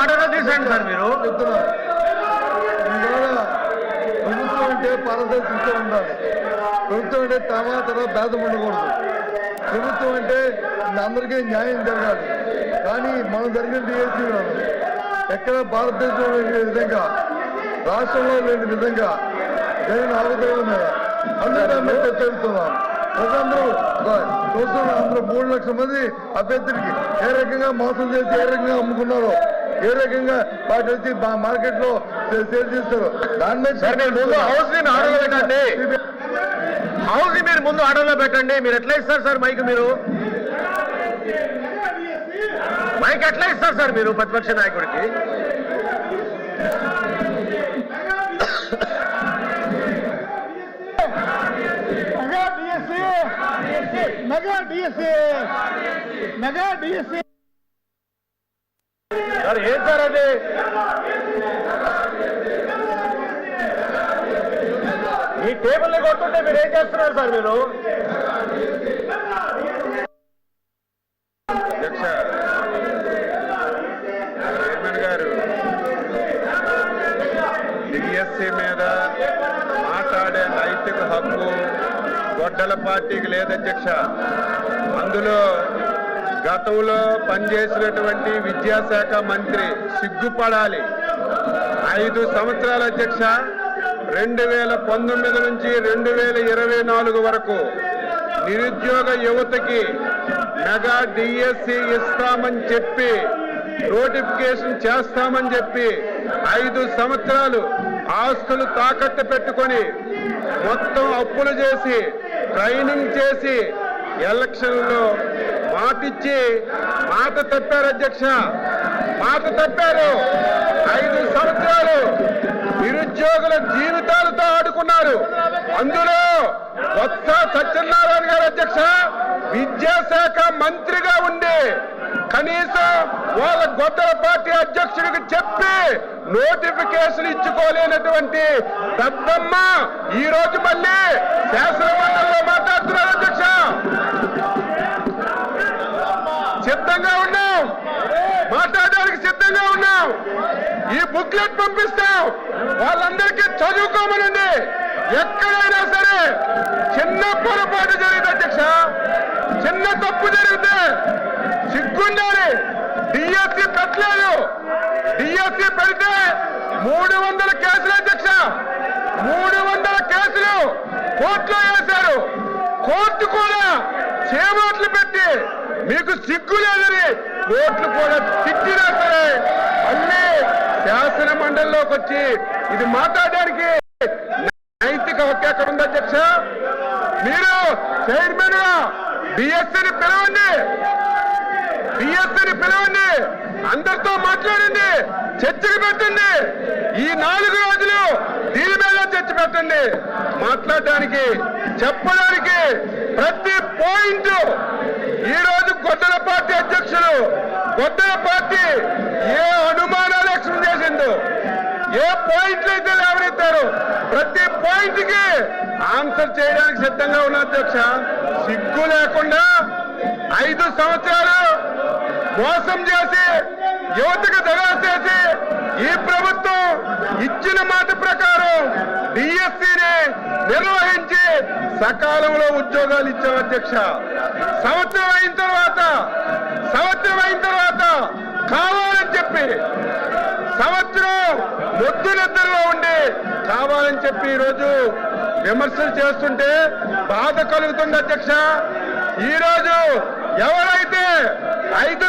Order తీసేయండి sir మీరు. ప్రభుత్వం అంటే పారదర్శకంగా ఉండాలి. ప్రభుత్వం అంటే తర్వాత భేదం ఉండకూడదు. ప్రభుత్వం అంటే అందరికీ న్యాయం జరగాలి. కానీ మనం జరిగిన డిఎస్సీ ఎక్కడ భారతదేశంలో లేని విధంగా, రాష్ట్రంలో లేని విధంగా జరిగిన అవతల మీద అందరూ మేము చెప్తున్నాం. ప్రజలందరూ చూస్తున్నారు. అందరూ 3 లక్షల మంది అభ్యర్థులకి ఏ రకంగా మోసం చేసి ఏ రకంగా అమ్ముకున్నారో, ఏ రకంగా వాటి వచ్చి మార్కెట్ లో సేల్ చేస్తారు. దాని మీద హౌస్ ని ఆర్డర్లో పెట్టండి. హౌస్ ని మీరు ముందు ఆర్డర్లో పెట్టండి. మీరు ఎట్లా ఇస్తారు సార్ మైక్? మీరు మైక్ ఎట్లా ఇస్తారు సార్ మీరు ప్రతిపక్ష నాయకుడికి? సార్ ఏం సార్ అది? ఈ టేబుల్ని కొట్టుంటే మీరు ఏం చేస్తున్నారు సార్? మీరు అధ్యక్ష, చైర్మన్ గారు డిఎస్సీ మీద మాట్లాడే నైతిక హక్కు గొడ్డల పార్టీకి లేదధ్యక్ష. అందులో గతంలో పనిచేసినటువంటి విద్యాశాఖ మంత్రి సిగ్గుపడాలి. 5 సంవత్సరాల అధ్యక్ష, 2019 నుంచి 2024 వరకు నిరుద్యోగ యువతకి మెగా డిఎస్సి ఇస్తామని చెప్పి, నోటిఫికేషన్ చేస్తామని చెప్పి 5 సంవత్సరాలు ఆస్తులు తాకట్టు పెట్టుకొని మొత్తం అప్పులు చేసి ట్రైనింగ్ చేసి ఎలక్షన్లో మాటిచ్చి మాట తప్పారు అధ్యక్ష. మాట తప్పారు. 5 సంవత్సరాలు నిరుద్యోగుల జీవితాలతో ఆడుకున్నారు. అందులో బొత్స సత్యనారాయణ గారు అధ్యక్ష విద్యాశాఖ మంత్రిగా ఉండి కనీసం వాళ్ళ గొడ్డల పార్టీ అధ్యక్షుడికి చెప్పి నోటిఫికేషన్ ఇచ్చుకోలేనటువంటి పెద్దమ్మ ఈ రోజు మళ్ళీ శాసనమండలిలో మాట్లాడుతున్నారు అధ్యక్ష. సిద్ధంగా ఉన్నాం, మాట్లాడడానికి సిద్ధంగా ఉన్నాం. ఈ బుక్లెట్ పంపిస్తాం. వాళ్ళందరికీ చదువుకోమనండి. ఎక్కడైనా సరే చిన్న పొరపాటు జరిగింది అధ్యక్ష, చిన్న తప్పు జరిగితే సిగ్గుండాలి. డిఎస్సీ పెట్టలేదు. డిఎస్సీ పెడితే 300 కేసులు అధ్యక్ష. 300 కేసులు కోర్టులో వేశారు. కోర్టు కూడా చేమాట్లు పెట్టి మీకు సిగ్గు లేదని కోర్టులు కూడా తిట్టినా సరే మళ్ళీ శాసన మండలిలోకి వచ్చి ఇది మాట్లాడడానికి నైతిక హక్కు ఎక్కడ ఉంది అధ్యక్ష? మీరు చైర్మన్ గా డిఎస్సీని పిలవండి. డిఎస్సీని పిలవండి. అందరితో మాట్లాడండి. చర్చకు పెట్టండి. ఈ 4 రోజులు దీని మీద చర్చ పెట్టండి. మాట్లాడడానికి, చెప్పడానికి ప్రతి పాయింట్ ఈ రోజు గొడ్డల పార్టీ అధ్యక్షులు, గొడ్డల పార్టీ ఏ అనుమానాలు ఎక్స్ప్రెస్ చేసిందో, ఏ పాయింట్లు అయితే లేవనెత్తారు ప్రతి పాయింట్ కి ఆన్సర్ చేయడానికి సిద్ధంగా ఉన్న అధ్యక్ష. సిగ్గు లేకుండా 5 సంవత్సరాలు మోసం చేసి యువతకు దగా చేసి ఈ ప్రభుత్వం ఇచ్చిన మాట ప్రకారం డిఎస్సీని నిర్వహించి సకాలంలో ఉద్యోగాలు ఇచ్చాం అధ్యక్ష. సంవత్సరం అయిన తర్వాత కావాలని చెప్పి సంవత్సరం మొద్దు నిద్రలో ఉండి కావాలని చెప్పి ఈరోజు విమర్శలు చేస్తుంటే బాధ కలుగుతుంది అధ్యక్ష. ఈరోజు ఎవరైతే 5